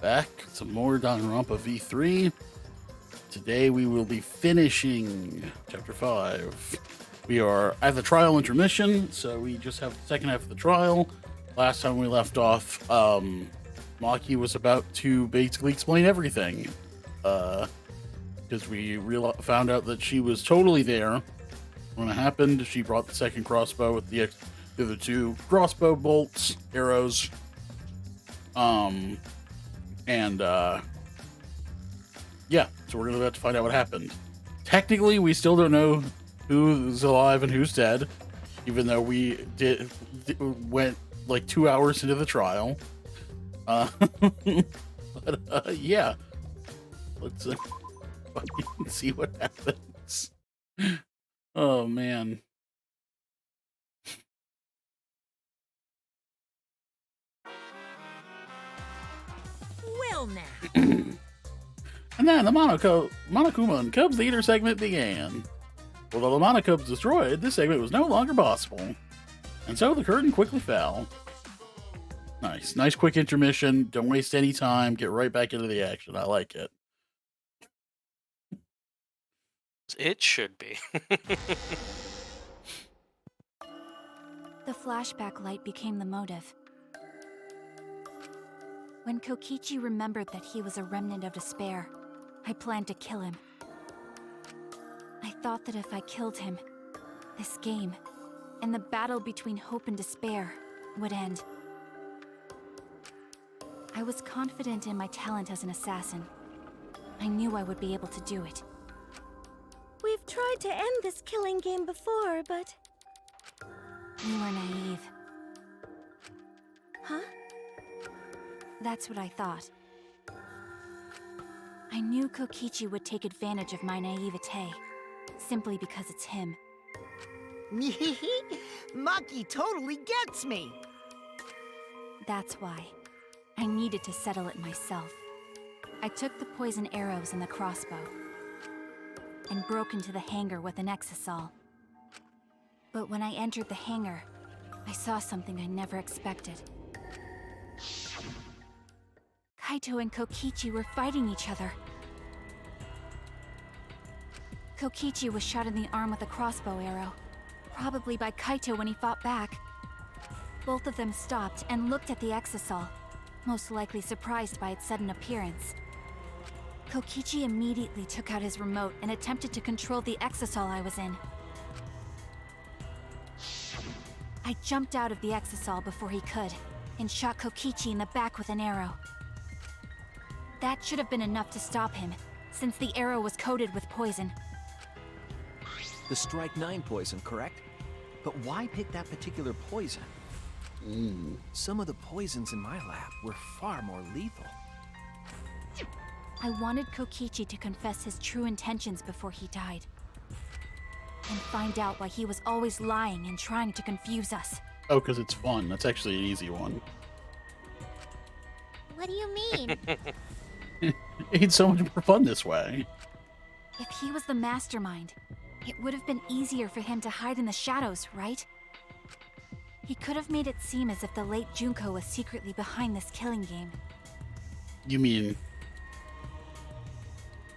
Back, some more Danganronpa V3. Today we will be finishing Chapter 5. We are at the trial intermission, so we just have the second half of the trial. Last time we left off, Maki was about to basically explain everything. Because we found out that she was totally there when it happened. She brought the second crossbow with the other two crossbow bolts, arrows. Yeah, so we're about to find out what happened. Technically, we still don't know who's alive and who's dead, even though we went like 2 hours into the trial. Yeah, let's see what happens. Oh man. Well now. And then the Monokuma and Cubs Theater segment began. Although the Monokubs destroyed, this segment was no longer possible. And so the curtain quickly fell. Nice quick intermission. Don't waste any time. Get right back into the action. I like it. It should be. The flashback light became the motive. When Kokichi remembered that he was a remnant of despair, I planned to kill him. I thought that if I killed him, this game, and the battle between hope and despair, would end. I was confident in my talent as an assassin. I knew I would be able to do it. We've tried to end this killing game before, but... We were naive. Huh? That's what I thought. I knew Kokichi would take advantage of my naivete, simply because it's him. Maki totally gets me! That's why. I needed to settle it myself. I took the poison arrows and the crossbow, and broke into the hangar with an exisal. But when I entered the hangar, I saw something I never expected. Kaito and Kokichi were fighting each other. Kokichi was shot in the arm with a crossbow arrow, probably by Kaito when he fought back. Both of them stopped and looked at the exisal, most likely surprised by its sudden appearance. Kokichi immediately took out his remote and attempted to control the exisal I was in. I jumped out of the exisal before he could, and shot Kokichi in the back with an arrow. That should have been enough to stop him, since the arrow was coated with poison. The Strike 9 poison, correct? But why pick that particular poison? Some of the poisons in my lab were far more lethal. I wanted Kokichi to confess his true intentions before he died. And find out why he was always lying and trying to confuse us. Oh, because it's fun. That's actually an easy one. What do you mean? It's so much more fun this way. If he was the mastermind, it would have been easier for him to hide in the shadows, right? He could have made it seem as if the late Junko was secretly behind this killing game. You mean...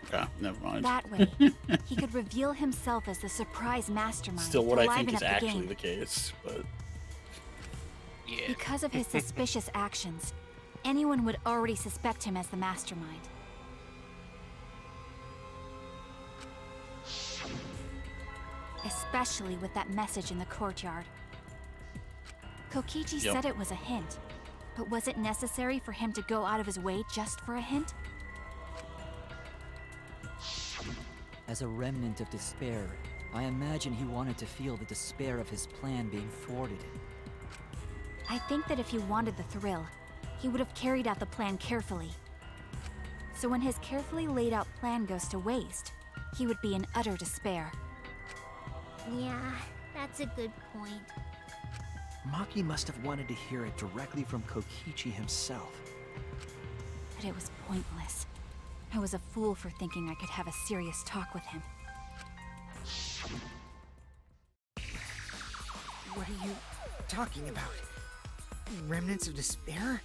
Okay, never mind. That way, he could reveal himself as the surprise mastermind. Still what to I think liven is up the actually game. the case, but... Yeah. Because of his suspicious actions, anyone would already suspect him as the mastermind. Especially with that message in the courtyard. Kokichi said it was a hint, but was it necessary for him to go out of his way just for a hint? As a remnant of despair, I imagine he wanted to feel the despair of his plan being thwarted. I think that if he wanted the thrill, he would have carried out the plan carefully. So when his carefully laid out plan goes to waste, he would be in utter despair. Yeah, that's a good point. Maki must have wanted to hear it directly from Kokichi himself. But it was pointless. I was a fool for thinking I could have a serious talk with him. What are you talking about? Remnants of despair?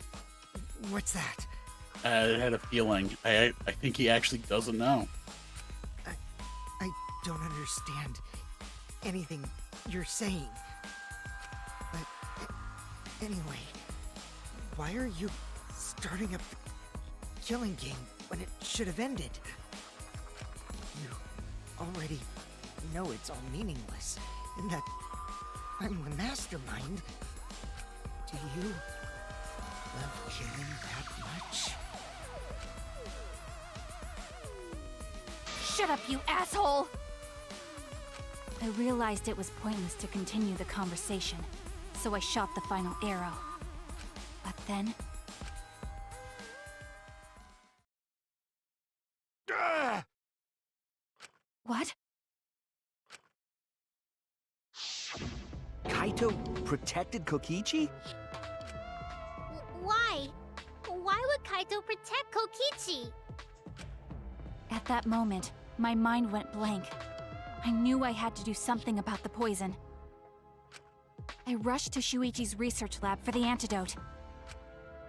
What's that? I had a feeling. I think he actually doesn't know. I don't understand anything you're saying. But anyway, why are you starting up the killing game when it should have ended? You already know it's all meaningless, and that I'm the mastermind. Do you love killing that much? Shut up, you asshole! I realized it was pointless to continue the conversation, so I shot the final arrow. But then... What? Kaito protected Kokichi? Why? Why would Kaito protect Kokichi? At that moment, my mind went blank. I knew I had to do something about the poison. I rushed to Shuichi's research lab for the antidote.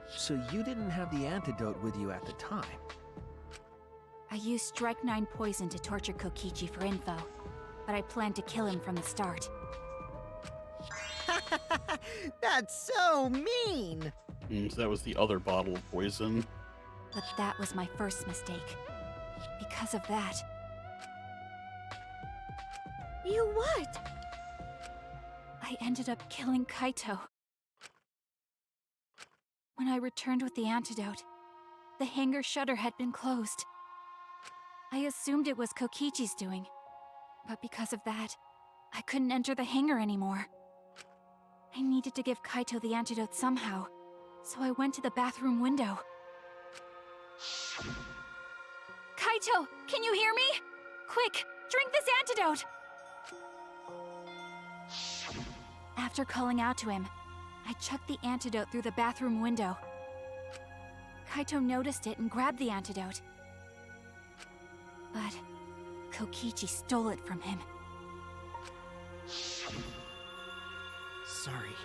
So you didn't have the antidote with you at the time? I used Strike 9 poison to torture Kokichi for info, but I planned to kill him from the start. That's so mean! So that was the other bottle of poison. But that was my first mistake. Because of that, You what? I ended up killing Kaito. When I returned with the antidote, the hangar shutter had been closed. I assumed it was Kokichi's doing, but because of that, I couldn't enter the hangar anymore. I needed to give Kaito the antidote somehow, so I went to the bathroom window. Kaito, can you hear me? Quick, drink this antidote! After calling out to him, I chucked the antidote through the bathroom window. Kaito noticed it and grabbed the antidote. But Kokichi stole it from him. Sorry,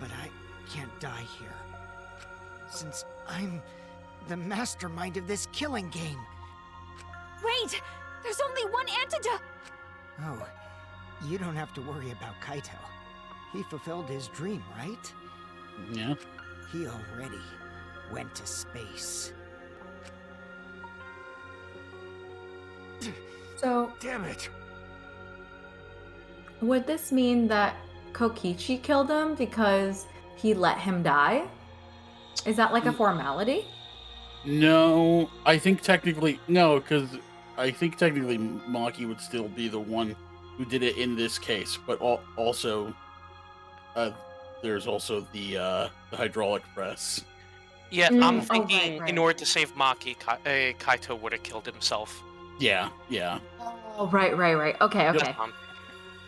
but I can't die here. Since I'm the mastermind of this killing game. Wait! There's only one antidote! Oh, you don't have to worry about Kaito. He fulfilled his dream, right? Yeah. He already went to space. So, Damn it! would this mean that Kokichi killed him because he let him die? Is that like a formality? No, I think technically no, because I think technically Maki would still be the one who did it in this case, but also, there's also the hydraulic press. Yeah, Mm, I'm oh, thinking right. in order to save Maki, Kaito would have killed himself. Yeah. Oh, right. Okay. Yep.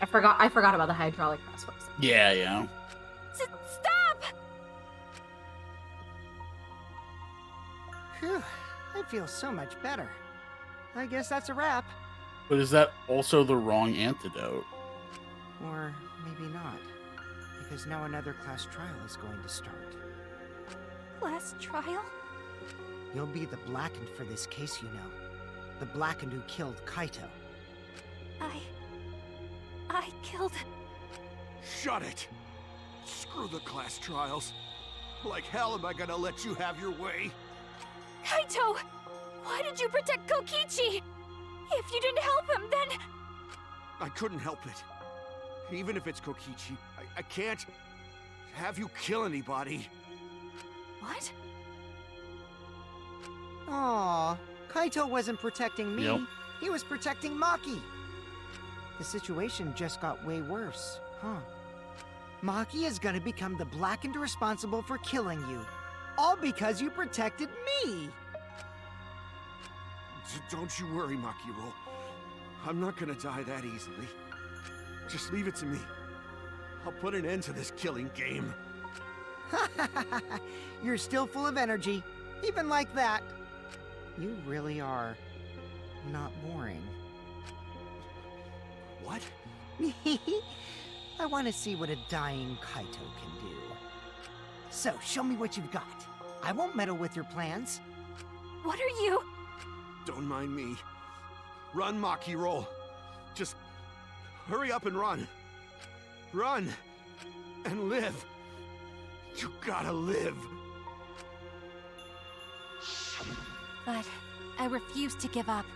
I forgot about the hydraulic press. For a second. Yeah. Stop! Phew, I feel so much better. I guess that's a wrap. But is that also the wrong antidote? Or maybe not. Because now another class trial is going to start. Last trial? You'll be the Blackened for this case, you know. The Blackened who killed Kaito. I killed... Shut it! Screw the class trials. Like hell am I gonna let you have your way? Kaito! Why did you protect Kokichi? If you didn't help him, then... I couldn't help it. Even if it's Kokichi, I can't have you kill anybody. What? Aww, Kaito wasn't protecting me. Yep. He was protecting Maki. The situation just got way worse, huh? Maki is gonna become the Blackened responsible for killing you. All because you protected me! Don't you worry, Makiro. I'm not gonna die that easily. Just leave it to me. I'll put an end to this killing game. You're still full of energy, even like that. You really are not boring. What? I want to see what a dying Kaito can do. So, show me what you've got. I won't meddle with your plans. What are you? Don't mind me. Run, Maki, roll. Just hurry up and run. Run and live. You gotta live. But I refused to give up.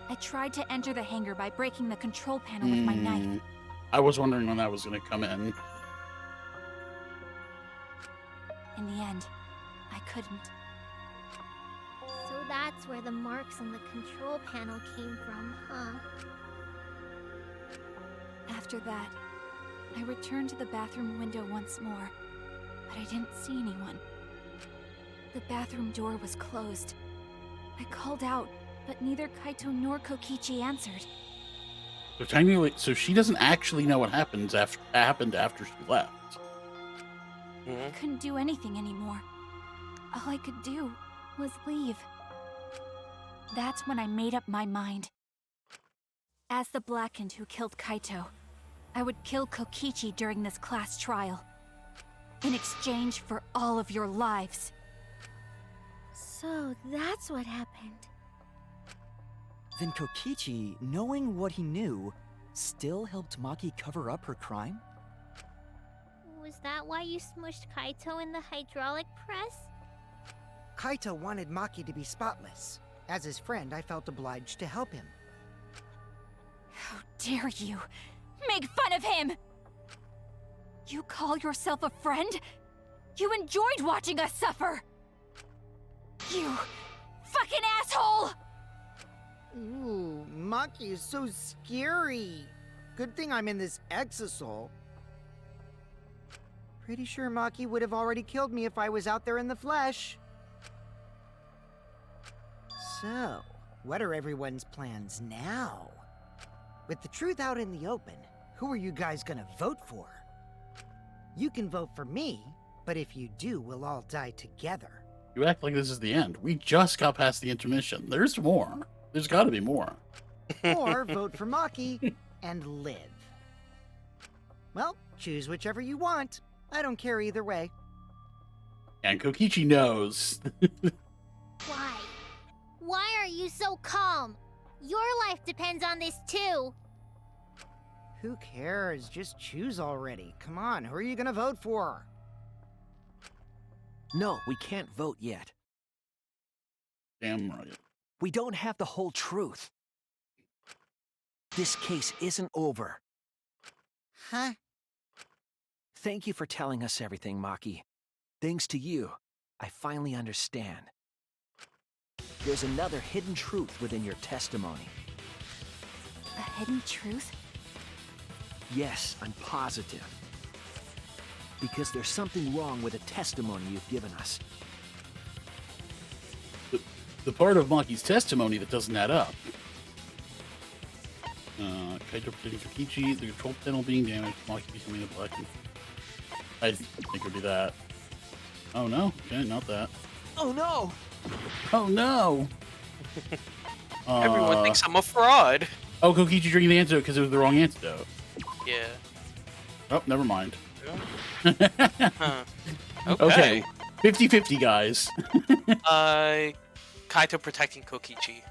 I tried to enter the hangar by breaking the control panel with my knife. I was wondering when that was going to come in. In the end, I couldn't. So that's where the marks on the control panel came from, huh? After that, I returned to the bathroom window once more, but I didn't see anyone. The bathroom door was closed. I called out, but neither Kaito nor Kokichi answered. So technically, so she doesn't actually know what happened after she left. I couldn't do anything anymore. All I could do was leave. That's when I made up my mind. As the Blackened who killed Kaito, I would kill Kokichi during this class trial. In exchange for all of your lives. So that's what happened. Then Kokichi, knowing what he knew, still helped Maki cover up her crime? Was that why you smushed Kaito in the hydraulic press? Kaito wanted Maki to be spotless. As his friend, I felt obliged to help him. How dare you make fun of him! You call yourself a friend? You enjoyed watching us suffer! You fucking asshole! Ooh, Maki is so scary. Good thing I'm in this exisal. Pretty sure Maki would have already killed me if I was out there in the flesh. So, what are everyone's plans now? With the truth out in the open, who are you guys gonna vote for? You can vote for me, but if you do, we'll all die together. You act like this is the end. We just got past the intermission. There's more. There's got to be more. Or vote for Maki and live. Well, choose whichever you want. I don't care either way. And Kokichi knows. Why? Why are you so calm? Your life depends on this too. Who cares? Just choose already. Come on, who are you gonna vote for? No, we can't vote yet. Damn right. We don't have the whole truth. This case isn't over. Huh? Thank you for telling us everything, Maki. Thanks to you, I finally understand. There's another hidden truth within your testimony. A hidden truth? Yes, I'm positive. Because there's something wrong with the testimony you've given us. The part of Maki's testimony that doesn't add up. Kaito predicting Kokichi, the control panel being damaged, Maki becoming a black. I think it would be that. Oh no, okay, not that. Oh no! Oh no! Everyone thinks I'm a fraud. Oh, Kokichi drinking the antidote because it was the wrong antidote. Yeah. Oh, never mind. Huh. Okay. 50-50, guys. Kaito protecting Kokichi.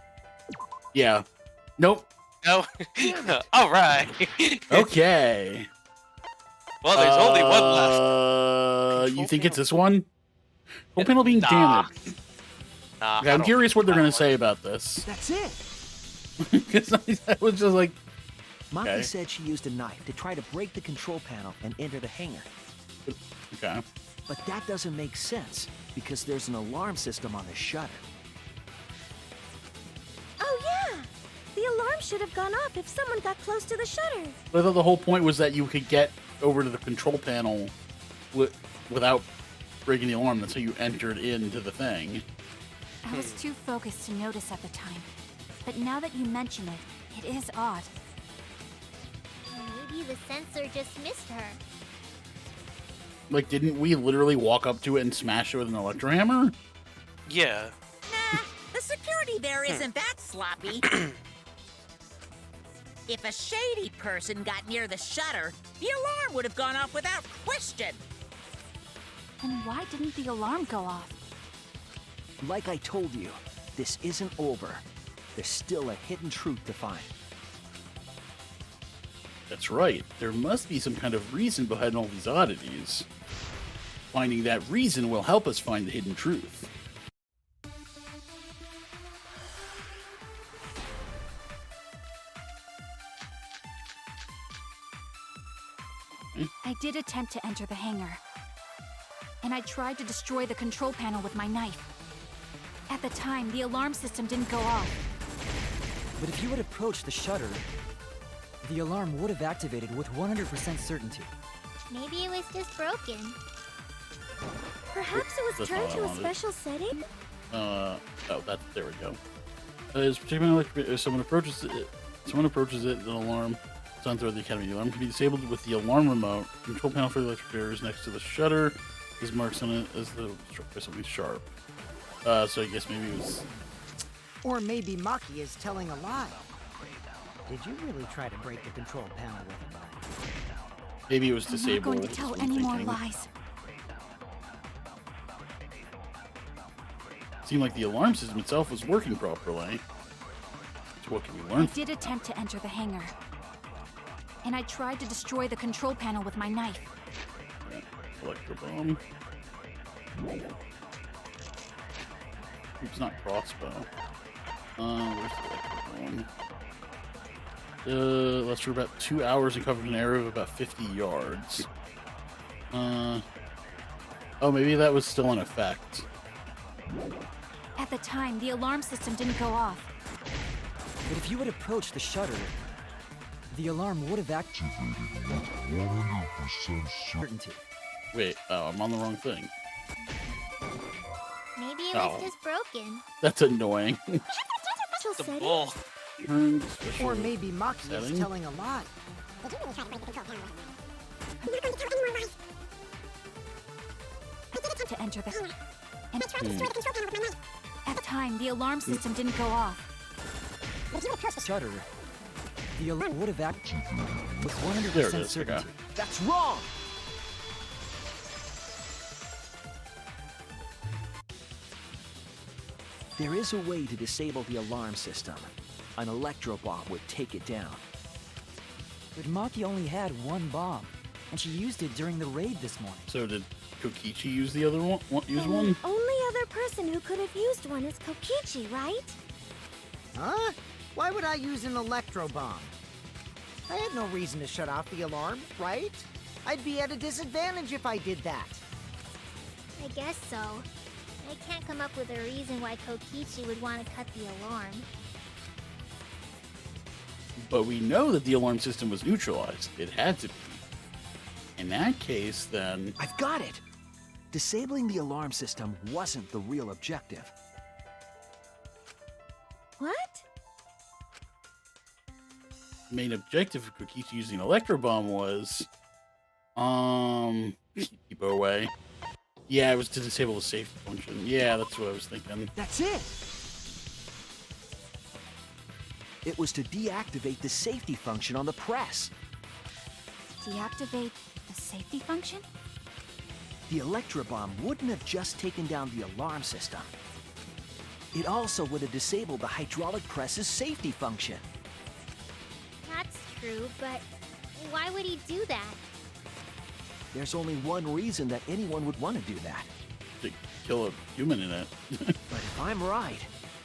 Yeah. Nope. No. All right. Okay. Well, there's only one left. You think it's this one? Whole panel being damaged. Nah, Okay, I'm curious what they're going to say about this. That's it! Because I was just like... Maki Okay. said she used a knife to try to break the control panel and enter the hangar. Okay. But that doesn't make sense, because there's an alarm system on the shutter. Oh yeah! The alarm should have gone off if someone got close to the shutter. But I thought the whole point was that you could get over to the control panel without breaking the alarm. That's how you entered into the thing. I was too focused to notice at the time. But now that you mention it, it is odd. Maybe the sensor just missed her. Like, didn't we literally walk up to it and smash it with an electro hammer? Yeah. Nah, the security there isn't that sloppy. If a shady person got near the shutter, the alarm would have gone off without question. Then why didn't the alarm go off? Like I told you, this isn't over. There's still a hidden truth to find. That's right. There must be some kind of reason behind all these oddities. Finding that reason will help us find the hidden truth. I did attempt to enter the hangar. And I tried to destroy the control panel with my knife. At the time, the alarm system didn't go off. But if you had approached the shutter, the alarm would have activated with 100% certainty. Maybe it was just broken. Perhaps it was That's turned not to what I a wanted. special setting? There we go. Is particularly electric. If someone approaches it, an alarm sounds throughout the academy. The alarm can be disabled with the alarm remote. Control panel for the electric barriers next to the shutter is marked on it as the struck by something sharp. So I guess maybe it was. Or maybe Maki is telling a lie. Did you really try to break the control panel with a knife? Maybe it was I'm not disabled. going to is tell what I'm any more thinking. lies. Seemed like the alarm system itself was working properly. So what can we I learn? did attempt to enter the hangar. And I tried to destroy the control panel with my knife. Electro bomb. It's not crossbow. Where's the electro bomb? Lasts for about 2 hours and covered an area of about 50 yards. Oh, maybe that was still in effect. At the time, the alarm system didn't go off. But if you had approached the shutter, the alarm would have activated with 100% certainty. Wait, I'm on the wrong thing. Maybe it Oh. was just broken. That's annoying. Special The setting? bull. Turn to special Or maybe Maki setting. is telling a lie. To enter the... And at the time, the alarm system didn't go off. Shutter, the alarm would have activated with There it 100% is, certainty. okay. That's wrong! There is a way to disable the alarm system. An electro bomb would take it down. But Maki only had one bomb, and she used it during the raid this morning. So did Kokichi use the other one? Use The one? only other person who could have used one is Kokichi, right? Huh? Why would I use an electro bomb? I had no reason to shut off the alarm, right? I'd be at a disadvantage if I did that. I guess so. I can't come up with a reason why Kokichi would want to cut the alarm. But we know that the alarm system was neutralized. It had to be. In that case, then... I've got it! Disabling the alarm system wasn't the real objective. What? main objective of Kokichi using Electro Bomb was... keep her away. Yeah, it was to disable the safety function. Yeah, that's what I was thinking. That's it! It was to deactivate the safety function on the press. Deactivate the safety function? The Electro Bomb wouldn't have just taken down the alarm system. It also would have disabled the hydraulic press's safety function. That's true, but why would he do that? There's only one reason that anyone would want to do that. To kill a human in it. But if I'm right,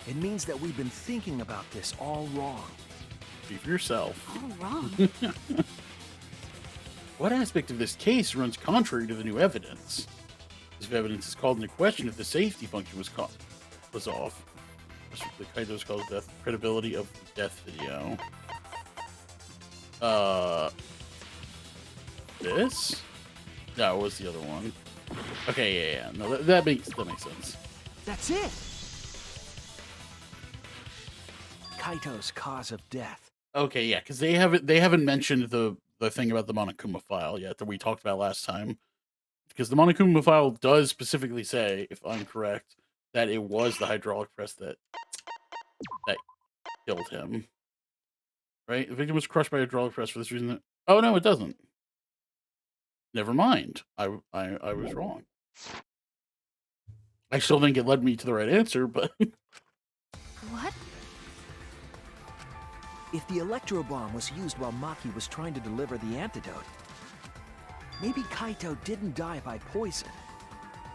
it means that we've been thinking about this all wrong. Be for yourself. All wrong. What aspect of this case runs contrary to the new evidence? This evidence is called into question if the safety function was off. The Kaito's called death credibility of the death video. This? No, it was the other one. Okay, yeah. No, that makes sense. That's it! Kaito's cause of death. Okay, yeah, because they haven't mentioned the thing about the Monokuma file yet that we talked about last time. Because the Monokuma file does specifically say, if I'm correct, that it was the hydraulic press that killed him. Right? The victim was crushed by a hydraulic press for this reason. Oh no, it doesn't. Never mind. I was wrong. I still think it led me to the right answer, but What? If the electro bomb was used while Maki was trying to deliver the antidote, maybe Kaito didn't die by poison.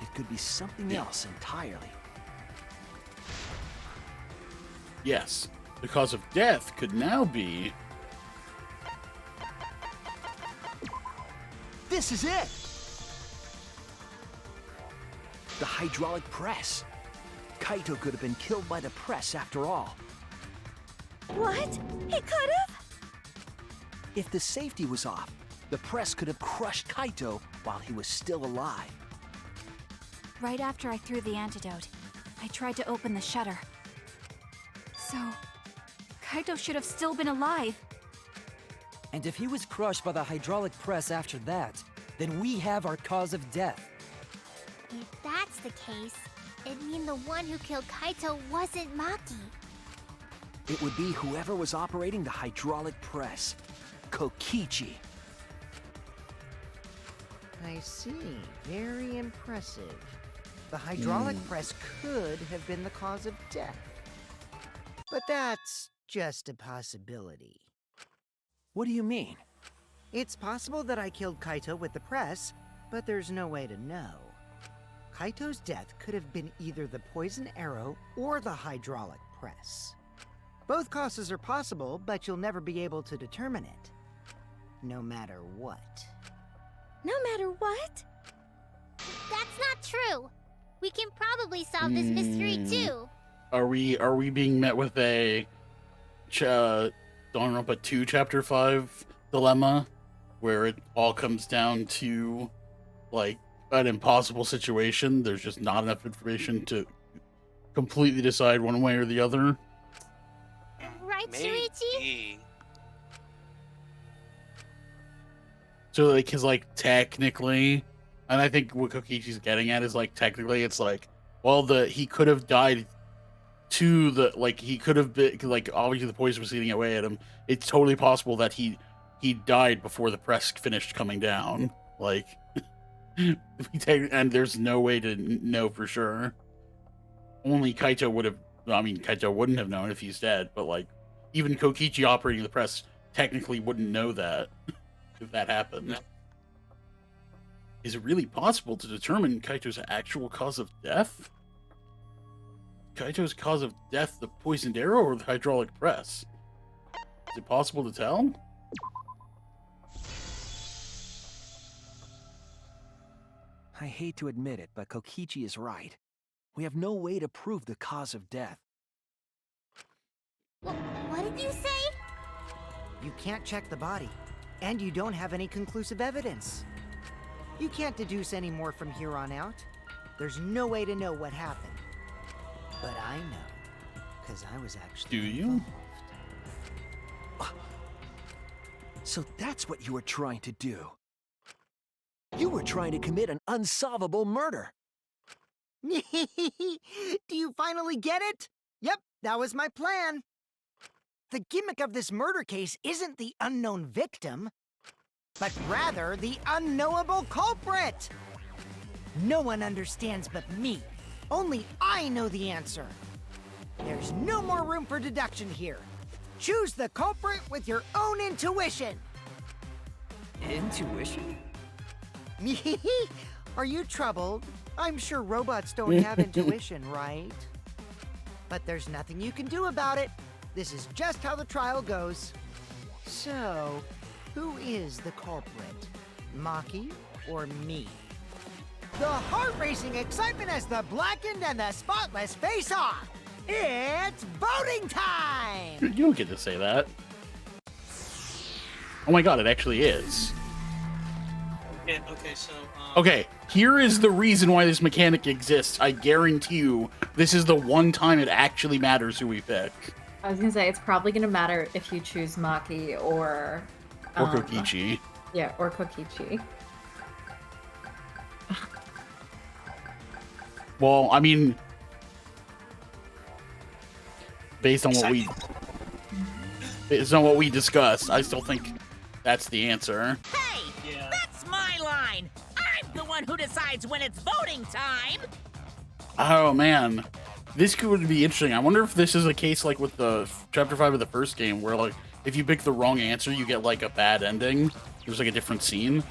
It could be something else entirely. yes, the cause of death could now be... This is it! The hydraulic press. Kaito could have been killed by the press after all. What? He could have? If the safety was off, the press could have crushed Kaito while he was still alive. Right after I threw the antidote, I tried to open the shutter. So, Kaito should have still been alive. And if he was crushed by the hydraulic press after that, then we have our cause of death. If that's the case, it'd mean the one who killed Kaito wasn't Maki. It would be whoever was operating the hydraulic press. Kokichi. I see. Very impressive. The hydraulic press could have been the cause of death. But that's just a possibility. What do you mean? It's possible that I killed Kaito with the press, but there's no way to know. Kaito's death could have been either the poison arrow or the hydraulic press. Both causes are possible, but you'll never be able to determine it. No matter what. No matter what? That's not true. We can probably solve this mystery too. Are we being met with a Danganronpa 2 Chapter 5 dilemma, where it all comes down to, like, an impossible situation? There's just not enough information to completely decide one way or the other. Right, Shuichi? Maybe. So, like, cause, like, technically, and I think what Kokichi's getting at is, like, technically it's like, well, he could have died to the, like, he could have been, like, obviously the poison was eating away at him. It's totally possible that he died before the press finished coming down. Like, and there's no way to know for sure. Only Kaito would have, I mean, Kaito wouldn't have known if he's dead, but, like, even Kokichi operating the press technically wouldn't know that if that happened. No. Is it really possible to determine Kaito's actual cause of death? Kaito's cause of death the poisoned arrow or the hydraulic press? Is it possible to tell? I hate to admit it, but Kokichi is right. We have no way to prove the cause of death. What did you say? You can't check the body, and you don't have any conclusive evidence. You can't deduce any more from here on out. There's no way to know what happened. But I know, because I was actually Do you? involved. So that's what you were trying to do. You were trying to commit an unsolvable murder. Do you finally get it? Yep, that was my plan. The gimmick of this murder case isn't the unknown victim, but rather the unknowable culprit. No one understands but me. Only I know the answer. There's no more room for deduction here. Choose the culprit with your own intuition. Intuition? Are you troubled? I'm sure robots don't have intuition, right? But there's nothing you can do about it. This is just how the trial goes. So, who is the culprit? Maki or me? The heart-racing excitement as the blackened and the spotless face off. It's voting time! You don't get to say that. Oh my god, it actually is. Yeah, okay, so... Okay, here is the reason why this mechanic exists. I guarantee you, this is the one time it actually matters who we pick. I was gonna say, it's probably gonna matter if you choose Maki or... Or Kokichi. Yeah, or Kokichi. Well, I mean... Based on what we discussed, I still think that's the answer. Hey, Yeah. that's my line. I'm the one who decides decides when it's voting time. Oh man, this could be interesting. I wonder if this is a case like with the chapter 5 of the first game, where like if you pick the wrong answer, you get like a bad ending. There's like a different scene.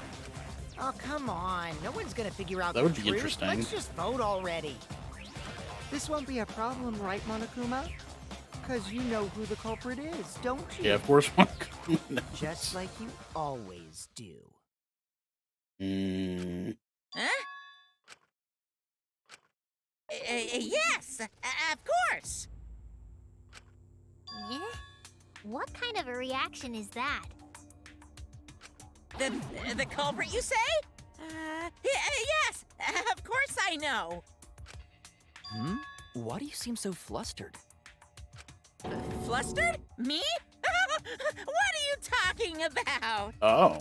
Oh, come on. No one's gonna figure out That the would be truth. interesting. Let's just vote already. This won't be a problem, right, Monokuma? Because you know who the culprit is, don't you? Yeah, of course. Monokuma knows. Just like you always do. Huh? Yes, of course. Yeah? What kind of a reaction is that? The culprit, you say? Yes, of course I know. Why do you seem so flustered? Flustered? Me? What are you talking about? Oh.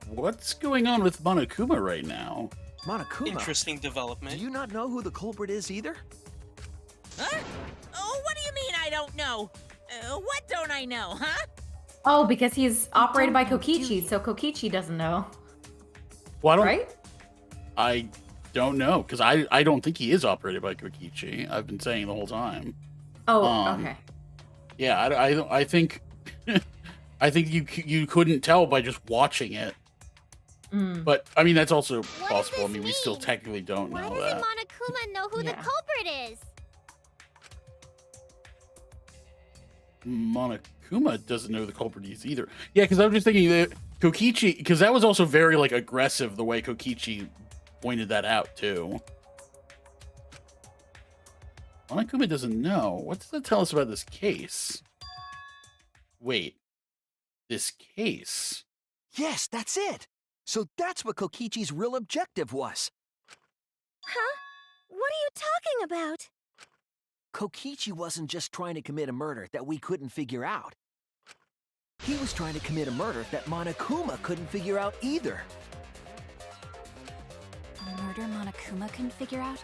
What's going on with Monokuma right now? Monokuma, Interesting development. do you not know who the culprit is either? Huh? Oh, what do you mean I don't know? What don't I know, huh? Oh, because he's operated by don't know, do Kokichi, you? so Kokichi doesn't know. Well, Right? I don't know, because I don't think he is operated by Kokichi. I've been saying the whole time. Oh, Um, okay. Yeah, I think I think you couldn't tell by just watching it. But I mean that's also does possible. I this mean we still mean? technically don't Why know doesn't that. Monokuma know who the Yeah. culprit is? Monokuma doesn't know the culprit is either. Yeah, because I was just thinking that Kokichi, because that was also very like aggressive the way Kokichi pointed that out too. Monokuma doesn't know. What does that tell us about this case? Wait, this case? Yes, that's it. So that's what Kokichi's real objective was. Huh? What are you talking about? Kokichi wasn't just trying to commit a murder that we couldn't figure out. He was trying to commit a murder that Monokuma couldn't figure out either. A murder Monokuma couldn't figure out?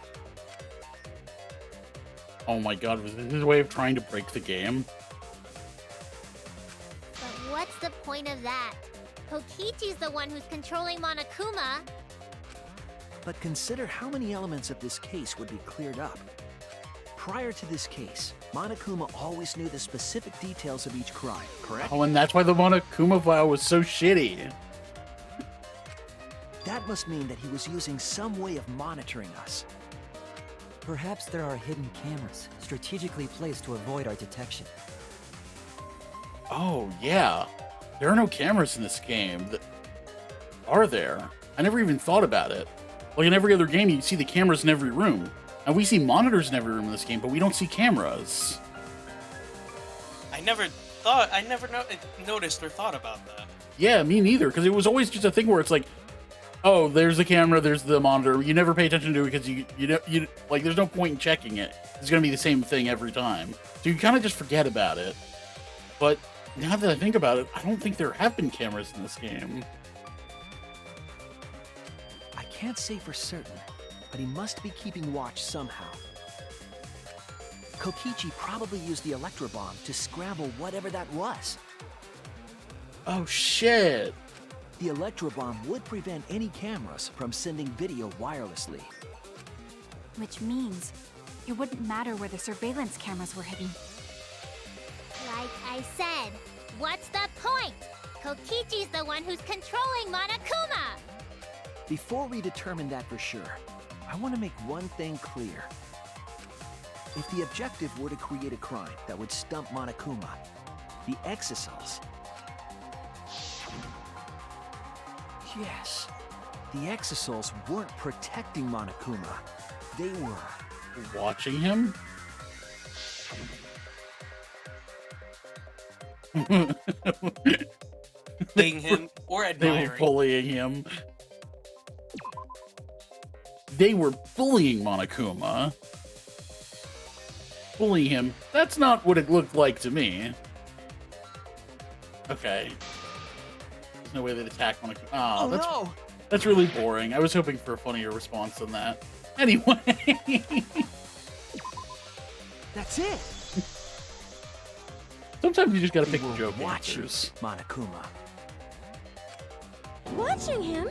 Oh my god, was this his way of trying to break the game? But what's the point of that? Kokichi's the one who's controlling Monokuma. But consider how many elements of this case would be cleared up. Prior to this case, Monokuma always knew the specific details of each crime, correct? Oh, and that's why the Monokuma file was so shitty. That must mean that he was using some way of monitoring us. Perhaps there are hidden cameras strategically placed to avoid our detection. Oh, yeah. There are no cameras in this game. Are there? I never even thought about it. Like in every other game, you see the cameras in every room. And we see monitors in every room in this game, but we don't see cameras. I never noticed or thought about that. Yeah, me neither, because it was always just a thing where it's like, oh, there's the camera, there's the monitor. You never pay attention to it because you like, there's no point in checking it. It's going to be the same thing every time. So you kind of just forget about it. But now that I think about it, I don't think there have been cameras in this game. I can't say for certain, but he must be keeping watch somehow. Kokichi probably used the electro bomb to scramble whatever that was. Oh, shit. The electro bomb would prevent any cameras from sending video wirelessly. Which means it wouldn't matter where the surveillance cameras were hidden. Like I said, what's the point? Kokichi's the one who's controlling Monokuma! Before we determine that for sure, I want to make one thing clear. If the objective were to create a crime that would stump Monokuma, the exocells... Yes, the exocells weren't protecting Monokuma. They were... Watching him? Bullying him or They were admiring. bullying him. They were bullying Monokuma. Bullying him. That's not what it looked like to me. Okay. There's no way they'd attack Monokuma. Oh, that's, no! that's really boring. I was hoping for a funnier response than that. Anyway. That's it! Sometimes you just gotta They pick the were joke watching answers. Monokuma. Watching him?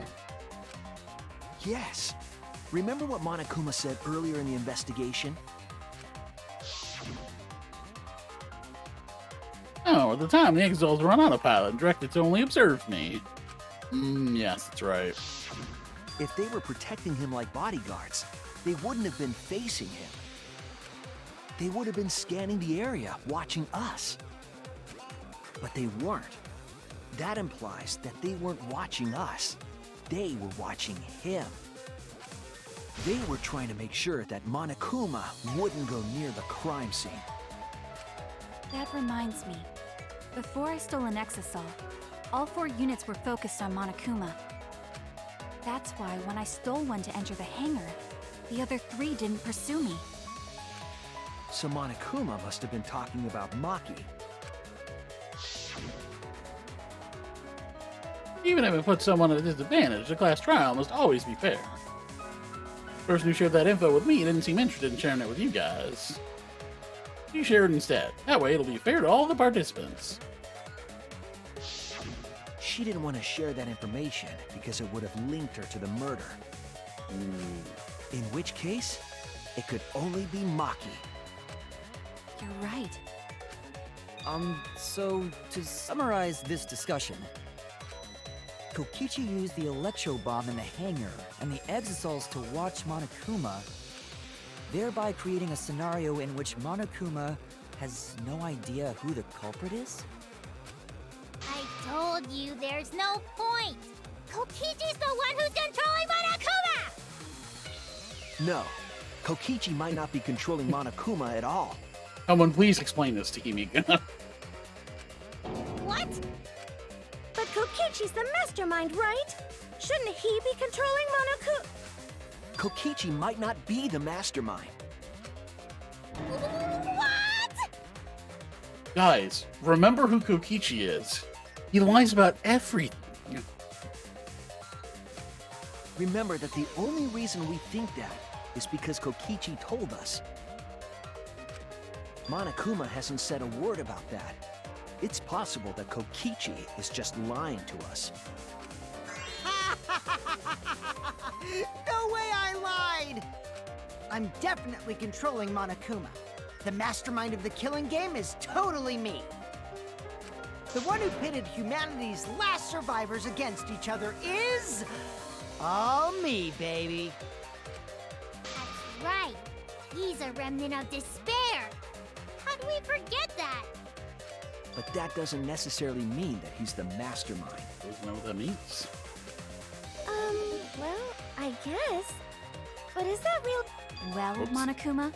guess. Remember what Monokuma said earlier in the investigation? Oh, at the time, the Exiles were on autopilot and directed to only observe me. Yes, that's right. If they were protecting him like bodyguards, they wouldn't have been facing him. They would have been scanning the area, watching us. But they weren't. That implies that they weren't watching us. They were watching him. They were trying to make sure that Monokuma wouldn't go near the crime scene. That reminds me. Before I stole an Exisal, all 4 units were focused on Monokuma. That's why when I stole one to enter the hangar, the other 3 didn't pursue me. So Monokuma must have been talking about Maki. Even if it puts someone at a disadvantage, the class trial must always be fair. The person who shared that info with me didn't seem interested in sharing it with you guys. You share it instead. That way it'll be fair to all the participants. She didn't want to share that information because it would have linked her to the murder. In which case, it could only be Maki. You're right. So to summarize this discussion, Kokichi used the electro bomb in the hangar and the Exisals to watch Monokuma, thereby creating a scenario in which Monokuma has no idea who the culprit is? I told you there's no point! Kokichi's the one who's controlling Monokuma! No, Kokichi might not be controlling Monokuma at all. Someone please explain this to Himika. What? But Kokichi's the mastermind, right? Shouldn't he be controlling Monokuma? Kokichi might not be the mastermind. What? Guys, remember who Kokichi is. He lies about everything. Remember that the only reason we think that is because Kokichi told us. Monokuma hasn't said a word about that. It's possible that Kokichi is just lying to us. No way I lied! I'm definitely controlling Monokuma. The mastermind of the killing game is totally me. The one who pitted humanity's last survivors against each other is... all me, baby. That's right. He's a remnant of despair. How do we forget that? But that doesn't necessarily mean that he's the mastermind. Doesn't know what that means. Well, I guess. But is that real? Well, Oops. Monokuma,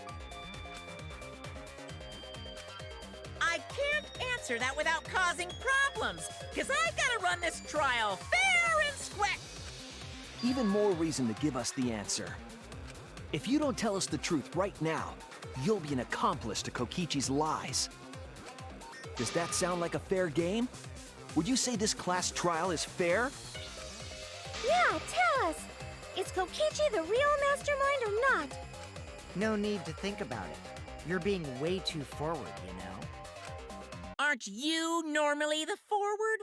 I can't answer that without causing problems, because I gotta run this trial fair and square. Even more reason to give us the answer. If you don't tell us the truth right now, you'll be an accomplice to Kokichi's lies. Does that sound like a fair game? Would you say this class trial is fair? Yeah, tell us. Is Kokichi the real mastermind or not? No need to think about it. You're being way too forward, you know? Aren't you normally the forward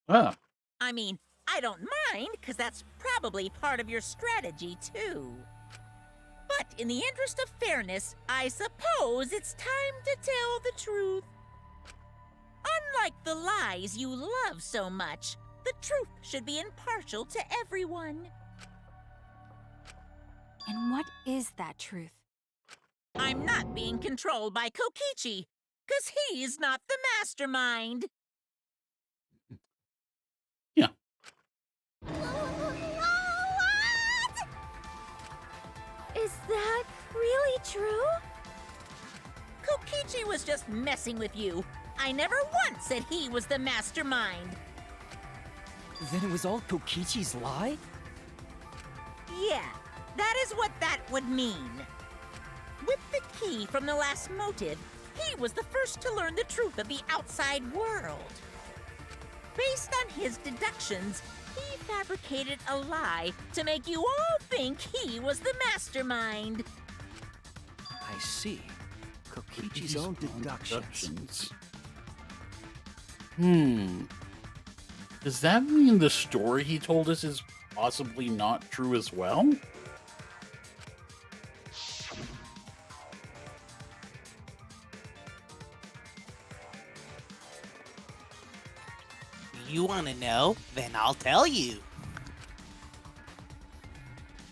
one? Ah, I mean, I don't mind, because that's probably part of your strategy, too. But in the interest of fairness, I suppose it's time to tell the truth. Unlike the lies you love so much, the truth should be impartial to everyone. and what is that truth? I'm not being controlled by Kokichi, because he's not the mastermind. yeah. What? Is that really true? Kokichi was just messing with you. I never once said he was the mastermind. Then it was all Kokichi's lie? Yeah, that is what that would mean. With the key from the last motive, he was the first to learn the truth of the outside world. Based on his deductions, he fabricated a lie to make you all think he was the mastermind. I see. Kokichi's own deductions. Does that mean the story he told us is possibly not true as well? You want to know? Then I'll tell you.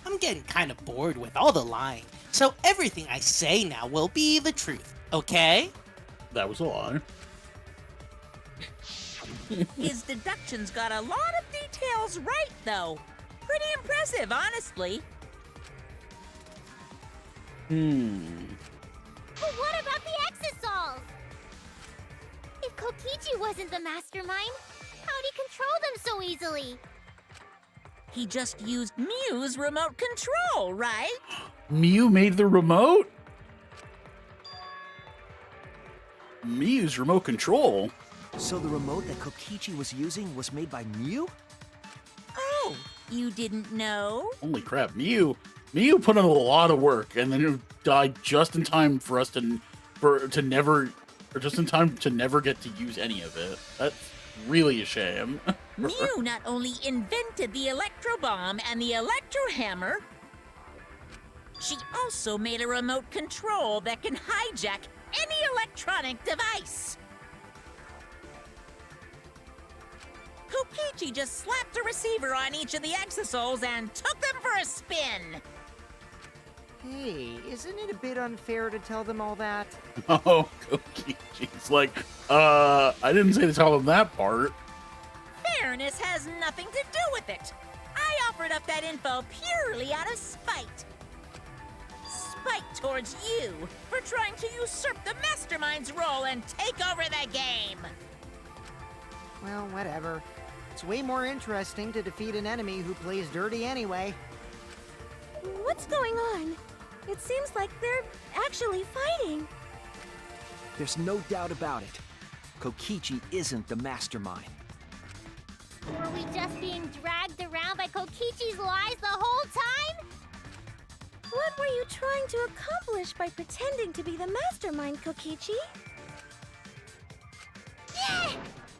I'm getting kind of bored with all the lying, so everything I say now will be the truth, okay? That was a lie. His deductions got a lot of details right, though. Pretty impressive, honestly. But what about the Exosols? If Kokichi wasn't the mastermind, how'd he control them so easily? He just used Mew's remote control, right? Mew made the remote? Mew's remote control? So the remote that Kokichi was using was made by Mew? Oh, you didn't know? Holy crap, Mew put in a lot of work and then it died just in time for us to never get to use any of it. That's really a shame. Mew not only invented the electro bomb and the electro hammer, she also made a remote control that can hijack any electronic device. Kokichi just slapped a receiver on each of the Exosols and took them for a spin. Hey, isn't it a bit unfair to tell them all that? Oh, Kokichi's like, I didn't say to tell them that part. Fairness has nothing to do with it. I offered up that info purely out of spite. Spite towards you for trying to usurp the mastermind's role and take over the game. Well, whatever. It's way more interesting to defeat an enemy who plays dirty anyway. What's going on? It seems like they're actually fighting. There's no doubt about it. Kokichi isn't the mastermind. Were we just being dragged around by Kokichi's lies the whole time? What were you trying to accomplish by pretending to be the mastermind, Kokichi? Yeah!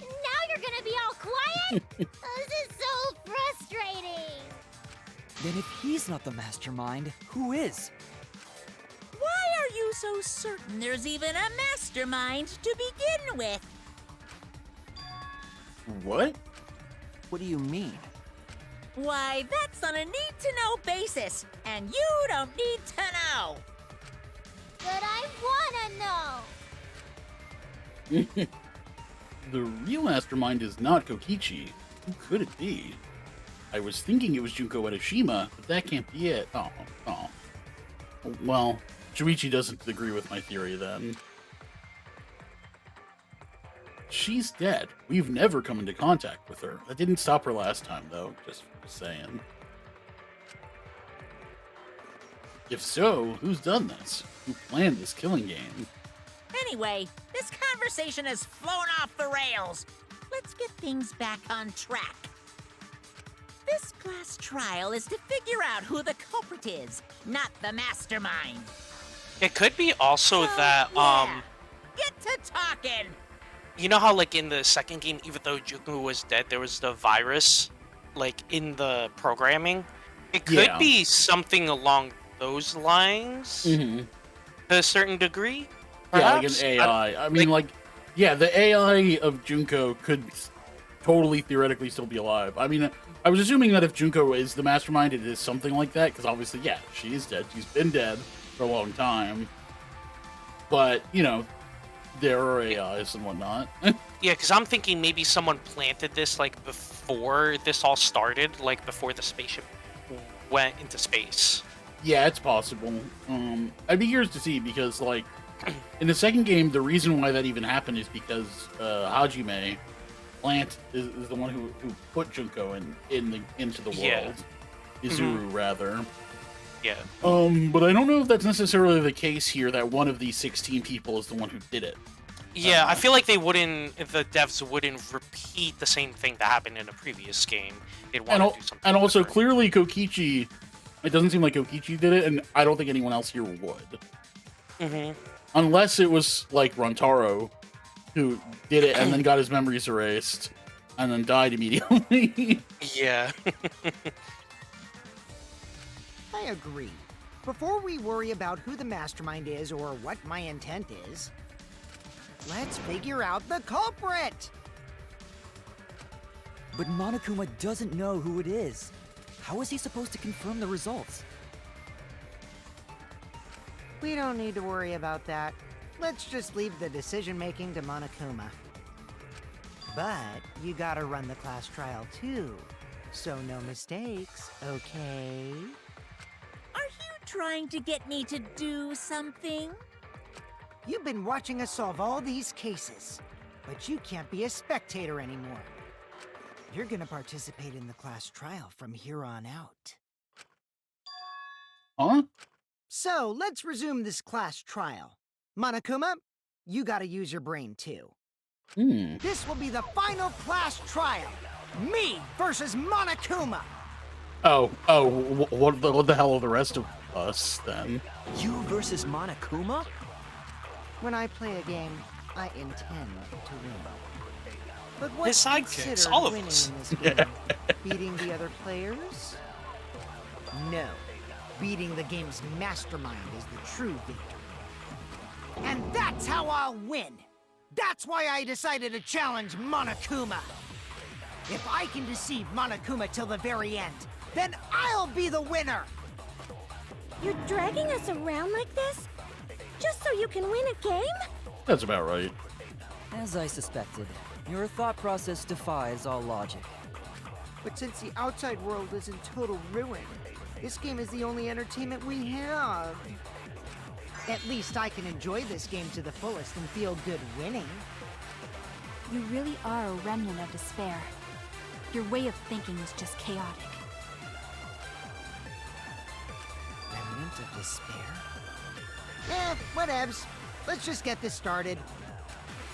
Now you're gonna be all quiet? This is so frustrating! Then if he's not the mastermind, who is? Why are you so certain there's even a mastermind to begin with? What? What do you mean? Why, that's on a need-to-know basis, and you don't need to know. But I wanna know! The real mastermind is not Kokichi. Who could it be? I was thinking it was Junko Edeshima, but that can't be it. Oh. Well, Shuichi doesn't agree with my theory then. She's dead. We've never come into contact with her. That didn't stop her last time, though. Just saying. If so, who's done this? Who planned this killing game? Anyway, this conversation has flown off the rails. Let's get things back on track. This class trial is to figure out who the culprit is, not the mastermind. It could be also that, yeah. Get to talking! You know how, like, in the second game, even though Junko was dead, there was the virus, like, in the programming? It could be something along those lines, to a certain degree, perhaps? Yeah, like an AI. I mean, the AI of Junko could totally theoretically still be alive. I mean, I was assuming that if Junko is the mastermind, it is something like that, because obviously, yeah, she is dead. She's been dead for a long time. But, you know, there are AIs and whatnot. Yeah, because I'm thinking maybe someone planted this, like, before this all started, like, before the spaceship went into space. Yeah, it's possible. I'd be curious to see, because, like, in the second game, the reason why that even happened is because Hajime, Plant, is the one who put Junko into the world. Izuru, rather. Yeah. But I don't know if that's necessarily the case here, that one of these 16 people is the one who did it. Yeah, I feel like the devs wouldn't repeat the same thing that happened in a previous game. They'd want to do something and also, different. clearly, Kokichi, it doesn't seem like Kokichi did it, and I don't think anyone else here would. Unless it was, like, Rontaro, who did it and then got his memories erased. and then died immediately. Yeah. I agree. Before we worry about who the mastermind is or what my intent is, let's figure out the culprit! But Monokuma doesn't know who it is. How is he supposed to confirm the results? We don't need to worry about that. Let's just leave the decision-making to Monokuma. But you gotta run the class trial too, so no mistakes, okay? Are you trying to get me to do something? You've been watching us solve all these cases, but you can't be a spectator anymore. You're gonna participate in the class trial from here on out. Huh? So, let's resume this class trial. Monokuma, you gotta use your brain too. This will be the final class trial. Me versus Monokuma. What the hell are the rest of us then? You versus Monokuma? When I play a game, I intend to win. But what's His sidekicks, considered all of winning us. in this game? Beating the other players? No. Beating the game's mastermind is the true victory. And that's how I'll win! That's why I decided to challenge Monokuma! If I can deceive Monokuma till the very end, then I'll be the winner! You're dragging us around like this? Just so you can win a game? That's about right. As I suspected, your thought process defies all logic. But since the outside world is in total ruin, this game is the only entertainment we have. At least I can enjoy this game to the fullest and feel good winning. You really are a remnant of despair. Your way of thinking is just chaotic. Remnant of despair? Whatevs. Let's just get this started.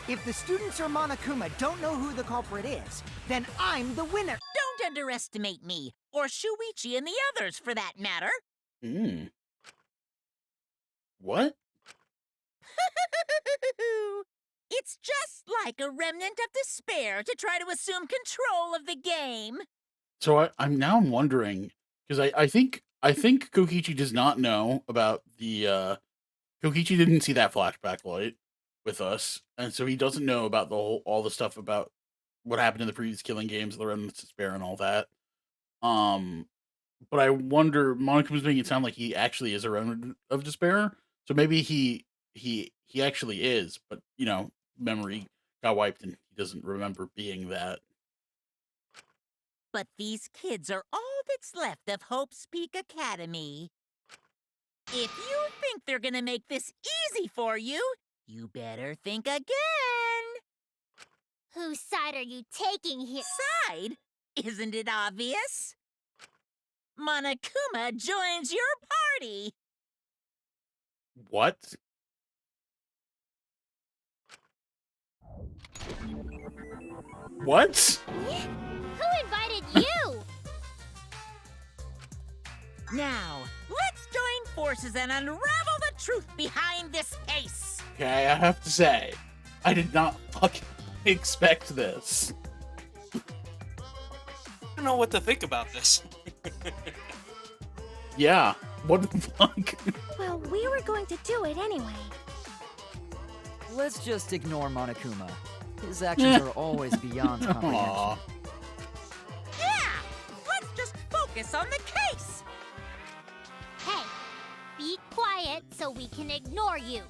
If the students or Monokuma don't know who the culprit is, then I'm the winner. Don't underestimate me, or Shuichi and the others for that matter. What? It's just like a remnant of despair to try to assume control of the game. So I'm now wondering, because I think Kokichi does not know about the Kokichi didn't see that flashback light with us, and so he doesn't know about all the stuff about what happened in the previous Killing Games, the Remnants of Despair, and all that. But I wonder, Monaco's making it sound like he actually is a Remnant of Despair, so maybe he actually is, but memory got wiped and he doesn't remember being that. But these kids are all that's left of Hope's Peak Academy. If you think they're gonna make this easy for you, you better think again. Whose side are you taking here? Side? Isn't it obvious? Monokuma joins your party. What? What? Who invited you? Now, let's join forces and unravel the truth behind this case. Okay, I have to say, I did not fucking expect this. I don't know what to think about this. Yeah, what the fuck? Well, we were going to do it anyway. Let's just ignore Monokuma. His actions are always beyond comprehension. Aw. Yeah! Let's just focus on the case! Hey, be quiet so we can ignore you.